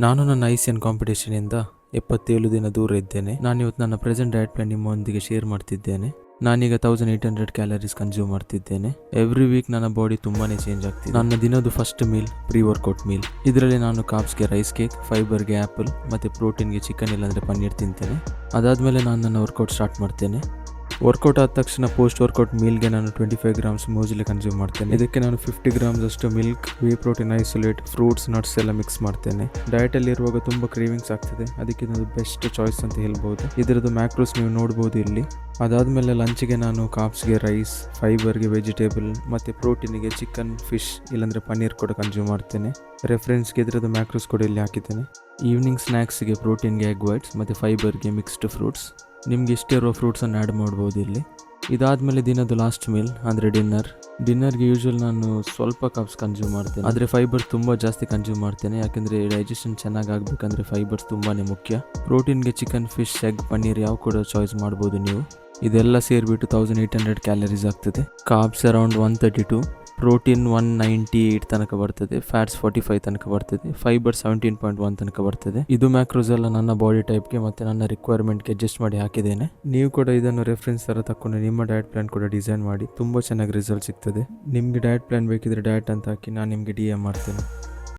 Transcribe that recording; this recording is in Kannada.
ನಾನು ನನ್ನ ಐಸಿಯನ್ ಕಾಂಪಿಟೇಷನಿಂದ 77 ದಿನ ದೂರ ಇದ್ದೇನೆ. ನಾನಿವತ್ತು ನನ್ನ ಪ್ರೆಸೆಂಟ್ ಡಯಟ್ ಪ್ಲಾನ್ ನಿಮ್ಮೊಂದಿಗೆ ಶೇರ್ ಮಾಡ್ತಿದ್ದೇನೆ. ನಾನೀಗ 1800 ಕ್ಯಾಲರೀಸ್ ಕನ್ಸ್ಯೂಮ್ ಮಾಡ್ತಿದ್ದೇನೆ. ಎವ್ರಿ ವೀಕ್ ನನ್ನ ಬಾಡಿ ತುಂಬಾನೇ ಚೇಂಜ್ ಆಗ್ತಿದೆ. ನನ್ನ ದಿನದ first meal pre workout meal. ಇದರಲ್ಲಿ ನಾನು ಕಾರ್ಬ್ಸ್ಗೆ ರೈಸ್ ಕೇಕ್, ಫೈಬರ್ಗೆ ಆ್ಯಪಲ್ ಮತ್ತು ಪ್ರೋಟೀನ್ಗೆ ಚಿಕನ್ ಇಲ್ಲಾಂದರೆ ಪನ್ನೀರ್ ತಿಂತೇನೆ. ಅದಾದಮೇಲೆ ನಾನು ನನ್ನ ವರ್ಕೌಟ್ ಸ್ಟಾರ್ಟ್ ಮಾಡ್ತೇನೆ. ವರ್ಕೌಟ್ ಆದ ತಕ್ಷಣ ಪೋಸ್ಟ್ ವರ್ಕೌಟ್ ಮೀಲ್ಗೆ ನಾನು 25 ಗ್ರಾಮ್ಸ್ ಮೂಸಲಿ ಕನ್ಸ್ಯೂಮ್ ಮಾಡ್ತೇನೆ. ಇದಕ್ಕೆ ನಾನು 50 ಗ್ರಾಮ್ಸ್ ಅಷ್ಟು milk, whey protein isolate, fruits, nuts ಎಲ್ಲ ಮಿಕ್ಸ್ ಮಾಡ್ತೇನೆ. ಡಯಟಲ್ಲಿ ಇರುವಾಗ ತುಂಬ ಕ್ರೇವಿಂಗ್ಸ್ ಆಗ್ತದೆ, ಅದಕ್ಕೆ ಇದೊಂದು ಬೆಸ್ಟ್ ಚಾಯ್ಸ್ ಅಂತ ಹೇಳ್ಬೋದು. ಇದರದ್ದು ಮ್ಯಾಕ್ರೋಸ್ ನೀವು ನೋಡ್ಬೋದು ಇಲ್ಲಿ. ಅದಾದಮೇಲೆ ಲಂಚ್ಗೆ ನಾನು ಕಾರ್ಬ್ಸ್ಗೆ ರೈಸ್, ಫೈಬರ್ಗೆ ವೆಜಿಟೇಬಲ್ ಮತ್ತು ಪ್ರೋಟೀನಿಗೆ ಚಿಕನ್, ಫಿಶ್ ಇಲ್ಲಾಂದರೆ ಪನ್ನೀರ್ ಕೂಡ ಕನ್ಸ್ಯೂಮ್ ಮಾಡ್ತೇನೆ. ರೆಫರೆನ್ಸ್ಗೆ ಇದರದ್ದು ಮ್ಯಾಕ್ರೋಸ್ ಕೂಡ ಇಲ್ಲಿ ಹಾಕಿದ್ದೇನೆ. ಈವ್ನಿಂಗ್ ಸ್ನ್ಯಾಕ್ಸ್ಗೆ ಪ್ರೋಟೀನ್ಗೆ ಎಗ್ ವೈಟ್ಸ್ ಮತ್ತು ಫೈಬರ್ಗೆ ಮಿಕ್ಸ್ಡ್ ಫ್ರೂಟ್ಸ್. ನಿಮ್ಗೆ ಇಷ್ಟೇ ಇರೋ ಫ್ರೂಟ್ಸನ್ನು ಆ್ಯಡ್ ಮಾಡ್ಬೋದು ಇಲ್ಲಿ. ಇದಾದಮೇಲೆ ದಿನದ ಲಾಸ್ಟ್ ಮೀಲ್ ಅಂದರೆ ಡಿನ್ನರ್ಗೆ ಯೂಶ್ವಲ್ ನಾನು ಸ್ವಲ್ಪ ಕಪ್ಸ್ ಕನ್ಸ್ಯೂಮ್ ಮಾಡ್ತೇನೆ, ಆದರೆ ಫೈಬರ್ಸ್ ತುಂಬ ಜಾಸ್ತಿ ಕನ್ಸ್ಯೂಮ್ ಮಾಡ್ತೇನೆ. ಯಾಕೆಂದರೆ ಡೈಜೆಷನ್ ಚೆನ್ನಾಗಿ ಆಗಬೇಕಂದ್ರೆ ಫೈಬರ್ಸ್ ತುಂಬಾ ಮುಖ್ಯ. ಪ್ರೋಟೀನ್ಗೆ ಚಿಕನ್, ಫಿಶ್, ಎಗ್, ಪನ್ನೀರ್ ಯಾವ ಕೂಡ ಚಾಯ್ಸ್ ಮಾಡ್ಬೋದು ನೀವು. ಇದೆಲ್ಲ ಸೇರಿಬಿಟ್ಟು 1800 ಕ್ಯಾಲರೀಸ್ ಆಗ್ತದೆ. ಕಾರ್ಬ್ಸ್ ಅರೌಂಡ್ 132, ಪ್ರೋಟೀನ್ 198 ತನಕ ಬರ್ತದೆ, ಫ್ಯಾಟ್ಸ್ 45 ತನಕ ಬರ್ತದೆ, ಫೈಬರ್ 17.1 ತನಕ ಬರ್ತದೆ. ಇದು ಮ್ಯಾಕ್ರೋಸ್ ಎಲ್ಲ ನನ್ನ ಬಾಡಿ ಟೈಪ್ಗೆ ಮತ್ತು ನನ್ನ ರಿಕ್ವೈರ್ಮೆಂಟ್ಗೆ ಅಡ್ಜಸ್ಟ್ ಮಾಡಿ ಹಾಕಿದ್ದೇನೆ. ನೀವು ಕೂಡ ಇದನ್ನು ರೆಫರೆನ್ಸ್ ಥರ ತಗೊಂಡು ನಿಮ್ಮ ಡಯಟ್ ಪ್ಲಾನ್ ಕೂಡ ಡಿಸೈನ್ ಮಾಡಿ ತುಂಬ ಚೆನ್ನಾಗಿ ರಿಸಲ್ಟ್ ಸಿಗ್ತದೆ. ನಿಮಗೆ ಡಯಟ್ ಪ್ಲಾನ್ ಬೇಕಿದ್ರೆ ಡಯಟ್ ಅಂತ ಹಾಕಿ ನಾನು ನಿಮಗೆ DM ಮಾಡ್ತೇನೆ.